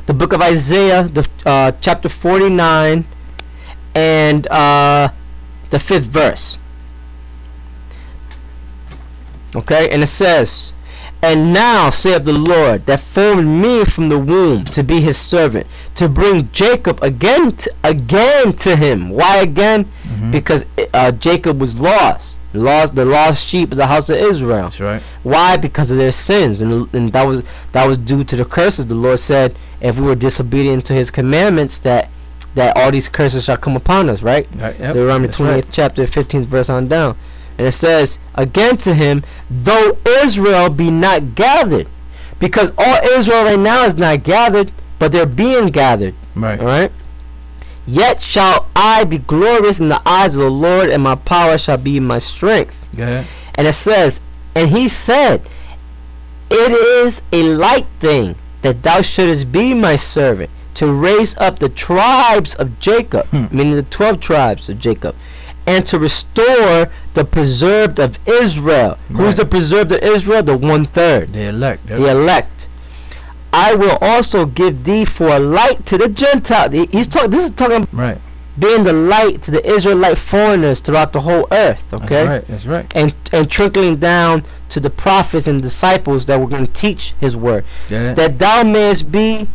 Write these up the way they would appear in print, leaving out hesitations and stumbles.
the book of Isaiah, the chapter 49 and the 5th verse. Okay, and it says, "And now saith the Lord that formed me from the womb to be his servant, to bring Jacob again to him." Why again? Because Jacob was lost. The lost sheep of the house of Israel. That's right. Why? Because of their sins, and that was due to the curses. The Lord said, if we were disobedient to his commandments, that all these curses shall come upon us. Right? Yep. Deuteronomy 28th chapter 15th verse on down. And it says, "Again to him, though Israel be not gathered," because all Israel right now is not gathered, but they're being gathered. Right. All right. "Yet shall I be glorious in the eyes of the Lord, and my power shall be my strength." Go ahead. And it says, "And he said, it is a light thing that thou shouldest be my servant, to raise up the tribes of Jacob," meaning the 12 tribes of Jacob, "and to restore the preserved of Israel." Right. Who's the preserved of Israel? The 1/3. The elect. The elect. "I will also give thee for a light to the Gentile." This is talking Right. being the light to the Israelite foreigners throughout the whole earth. Okay. That's right. And trickling down to the prophets and disciples that were going to teach his word. Yeah. That thou mayest be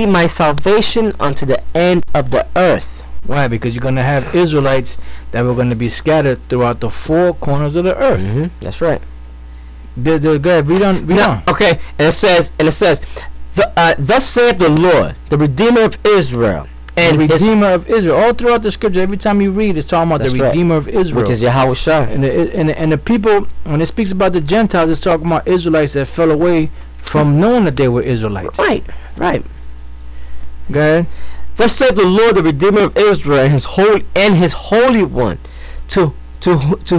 my salvation unto the end of the earth. Why? Because you're going to have Israelites that were going to be scattered throughout the 4 corners of the earth. That's right. Go ahead, read on. Okay, and it says, "Thus saith the Lord, the Redeemer of Israel," and the Redeemer of Israel. All throughout the scripture, every time you read, it's talking about the Redeemer of Israel, which is Yahweh Shai. And the people, when it speaks about the Gentiles, it's talking about Israelites that fell away from knowing that they were Israelites. Right. Go ahead. "Thus saith the Lord, the Redeemer of Israel, and his holy one, to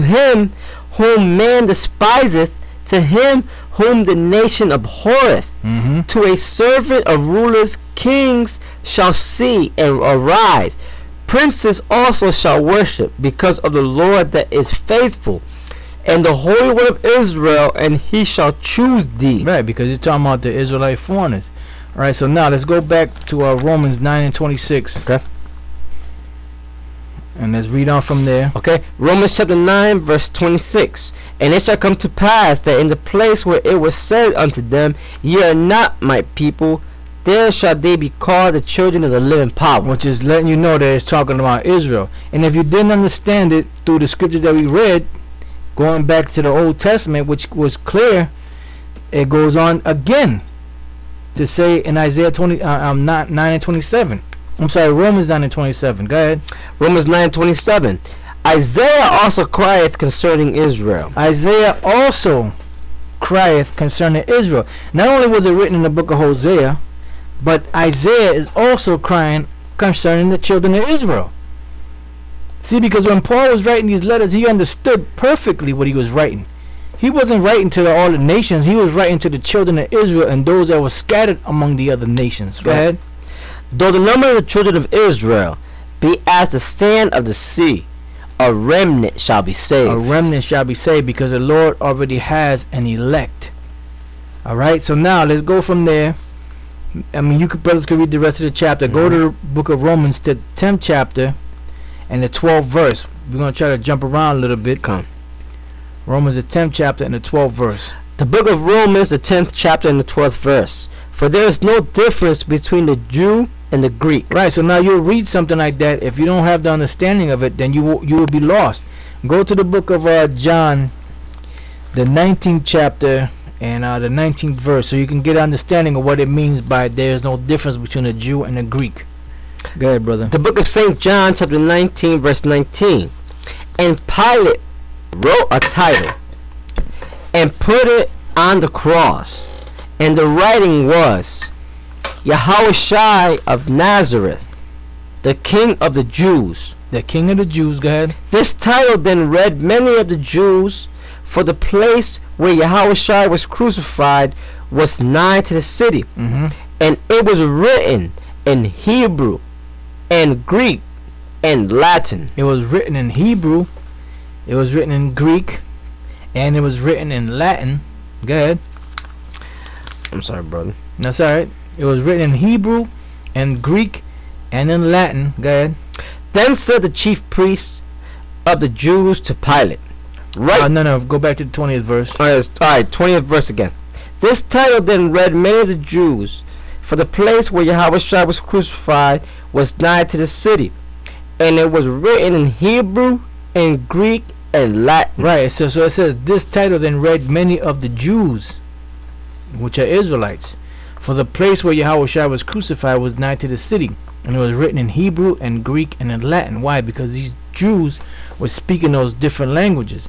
him whom man despiseth, to him whom the nation abhorreth, to a servant of rulers, kings shall see and arise, princes also shall worship, because of the Lord that is faithful, and the Holy One of Israel, and he shall choose thee." Right, because you're talking about the Israelite foreigners. All right, so now let's go back to Romans 9 and 26. Okay. And let's read on from there. Okay, Romans chapter 9 verse 26. "And it shall come to pass that in the place where it was said unto them, Ye are not my people, there shall they be called the children of the living power." Which is letting you know that it's talking about Israel. And if you didn't understand it through the scriptures that we read, going back to the Old Testament, which was clear, it goes on again to say in Isaiah 9 and 27. I'm sorry, Romans 9 and 27. Go ahead. Romans 9:27. "Isaiah also crieth concerning Israel." Isaiah also crieth concerning Israel. Not only was it written in the book of Hosea, but Isaiah is also crying concerning the children of Israel. See, because when Paul was writing these letters, he understood perfectly what he was writing. He wasn't writing to all the nations. He was writing to the children of Israel and those that were scattered among the other nations. Go ahead. "Though the number of the children of Israel be as the sand of the sea, a remnant shall be saved." A remnant shall be saved, because the Lord already has an elect. Alright, so now let's go from there. I mean, brothers could read the rest of the chapter. Go to the book of Romans, the 10th chapter and the 12th verse. We're going to try to jump around a little bit. Come. Romans, the 10th chapter and the 12th verse. The book of Romans, the 10th chapter and the 12th verse. "For there is no difference between the Jew and the Greek." Right, so now you'll read something like that. If you don't have the understanding of it, then you will be lost. Go to the book of John, the 19th chapter and the 19th verse, so you can get an understanding of what it means by there is no difference between a Jew and a Greek. Go ahead, brother. The book of St. John, chapter 19, verse 19. "And Pilate wrote a title and put it on the cross, and the writing was, Yahweh Shai of Nazareth, the King of the Jews." The King of the Jews. Go ahead. This title then read many of the Jews, for the place where Yahweh Shai was crucified was nigh to the city, and it was written in Hebrew and Greek and Latin. It was written in Hebrew, it was written in Greek, and it was written in Latin. Go ahead. I'm sorry, brother. That's alright. It was written in Hebrew and Greek and in Latin. Go ahead. Then said the chief priests of the Jews to Pilate, right? No. Go back to the 20th verse. Alright, 20th verse again. This title then read many of the Jews, for the place where Yahushua was crucified was nigh to the city, and it was written in Hebrew and Greek and Latin. Right, so it says, this title then read many of the Jews, which are Israelites, for the place where Yahushua was crucified was nigh to the city, and it was written in Hebrew and Greek and in Latin. Why? Because these Jews were speaking those different languages.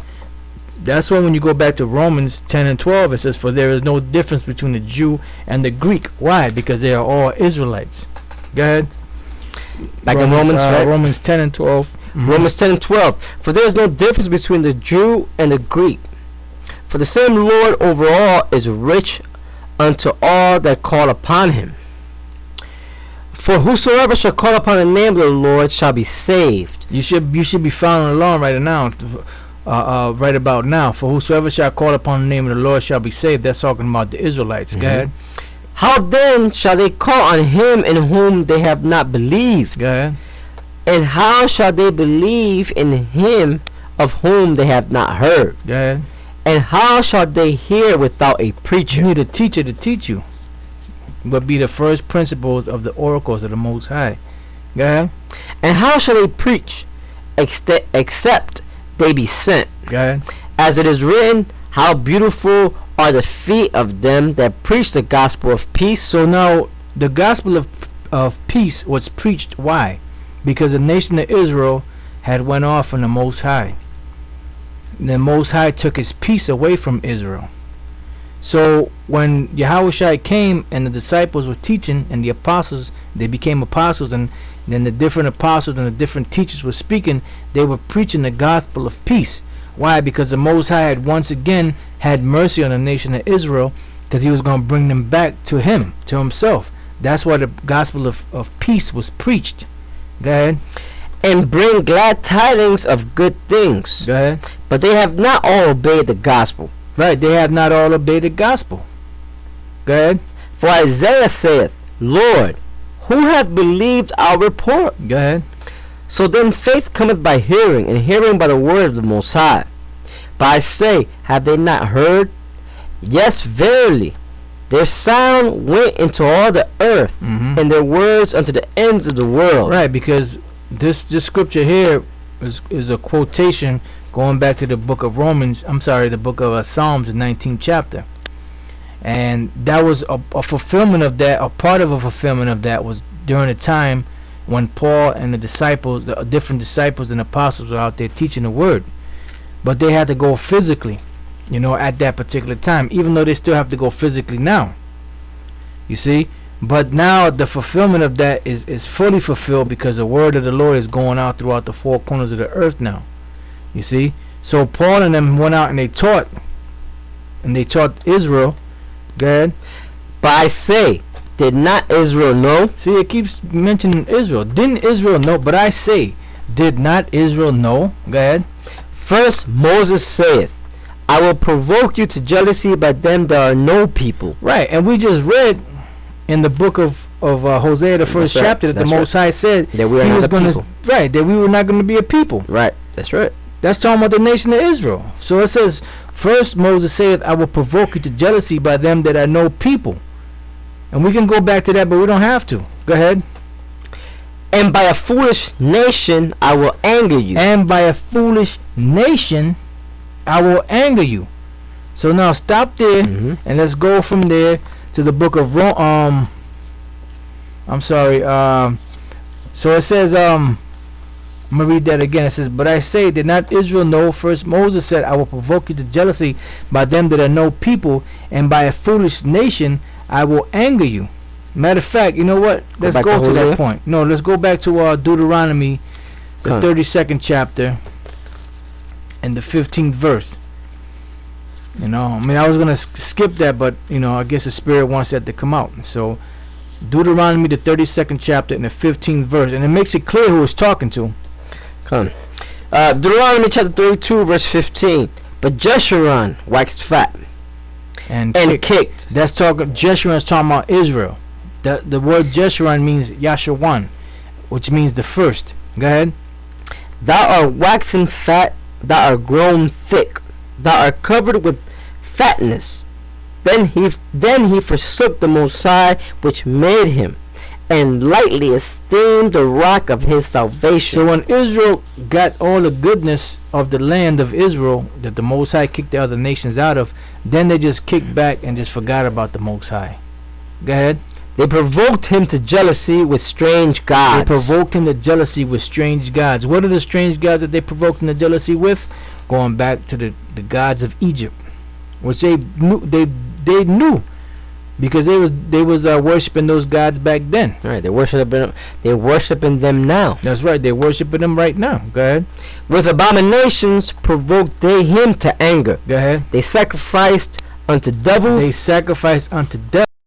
That's why when you go back to Romans 10 and 12, it says, for there is no difference between the Jew and the Greek. Why? Because they are all Israelites. Go ahead. Back in Romans, right? Romans 10 and 12. Romans 10 and 12. For there is no difference between the Jew and the Greek. For the same Lord over all is rich unto all that call upon him. For whosoever shall call upon the name of the Lord shall be saved. You should be following along right now. Right about now. For whosoever shall call upon the name of the Lord shall be saved. That's talking about the Israelites. Go ahead. How then shall they call on him in whom they have not believed? Go ahead. And how shall they believe in him of whom they have not heard? Go ahead. And how shall they hear without a preacher? You need a teacher to teach you. But be the first principles of the oracles of the Most High. Go ahead. And how shall they preach except they be sent? Go ahead. As it is written, how beautiful are the feet of them that preach the gospel of peace. So now the gospel of peace was preached. Why? Because the nation of Israel had went off from the Most High. The Most High took his peace away from Israel. So when Yahushua came and the disciples were teaching and the apostles, they became apostles, and then the different apostles and the different teachers were speaking, they were preaching the gospel of peace. Why? Because the Most High had once again had mercy on the nation of Israel, because he was going to bring them back to him, to himself. That's why the gospel of peace was preached. Go ahead. And bring glad tidings of good things. Go ahead. But they have not all obeyed the gospel. Right, they have not all obeyed the gospel. Go ahead. For Isaiah saith, Lord, who hath believed our report? Go ahead. So then faith cometh by hearing, and hearing by the word of the Most High. But I say, have they not heard? Yes, verily. Their sound went into all the earth, and their words unto the ends of the world. Right, because this scripture here is a quotation going back to the book of Romans. I'm sorry, the book of Psalms, the 19th chapter. And that was a fulfillment of that. A part of a fulfillment of that was during the time when Paul and the disciples, the different disciples and apostles were out there teaching the word. But they had to go physically, at that particular time, even though they still have to go physically now. You see? But now the fulfillment of that is fully fulfilled, because the word of the Lord is going out throughout the four corners of the earth now. You see? So Paul and them went out and they taught Israel. Go ahead. But I say, did not Israel know? See, it keeps mentioning Israel. Didn't Israel know? But I say, did not Israel know? Go ahead. First Moses saith, I will provoke you to jealousy by them that are no people. Right, and we just read in the book of Hosea, the first chapter, that the Most High said that we are not a people. Right, that we were not going to be a people. Right, that's right. That's talking about the nation of Israel. So it says, first Moses saith, I will provoke you to jealousy by them that are no people. And we can go back to that, but we don't have to. Go ahead. And by a foolish nation I will anger you. And by a foolish nation I will anger you. So now stop there, and let's go from there to the book of so it says, I'm going to read that again. It says, but I say, did not Israel know? First Moses said, I will provoke you to jealousy by them that are no people, and by a foolish nation I will anger you. Matter of fact, you know what? Let's go to that point. No, let's go back to Deuteronomy, the 32nd chapter, and the 15th verse. I was going to skip that, but, I guess the Spirit wants that to come out. So, Deuteronomy, the 32nd chapter, and the 15th verse. And it makes it clear who it's talking to. Come. Deuteronomy chapter 32, verse 15. But Jeshurun waxed fat, and kicked. That's talking. Jeshurun is talking about Israel. The word Jeshurun means Yashawan, which means the first. Go ahead. Thou art waxen fat, thou art grown thick, thou art covered with fatness. Then he forsook the Most High, which made him, and lightly esteemed the rock of his salvation. So when Israel got all the goodness of the land of Israel that the Most High kicked the other nations out of, then they just kicked back and just forgot about the Most High. Go ahead. They provoked him to jealousy with strange gods. They provoked him to jealousy with strange gods. What are the strange gods that they provoked him to jealousy with? Going back to the gods of Egypt, which they knew because they was worshiping those gods back then. All right, they're worshiping them now. That's right, they're worshiping them right now. Go ahead. With abominations provoked they him to anger. Go ahead. They sacrificed unto devils. They sacrificed unto devils.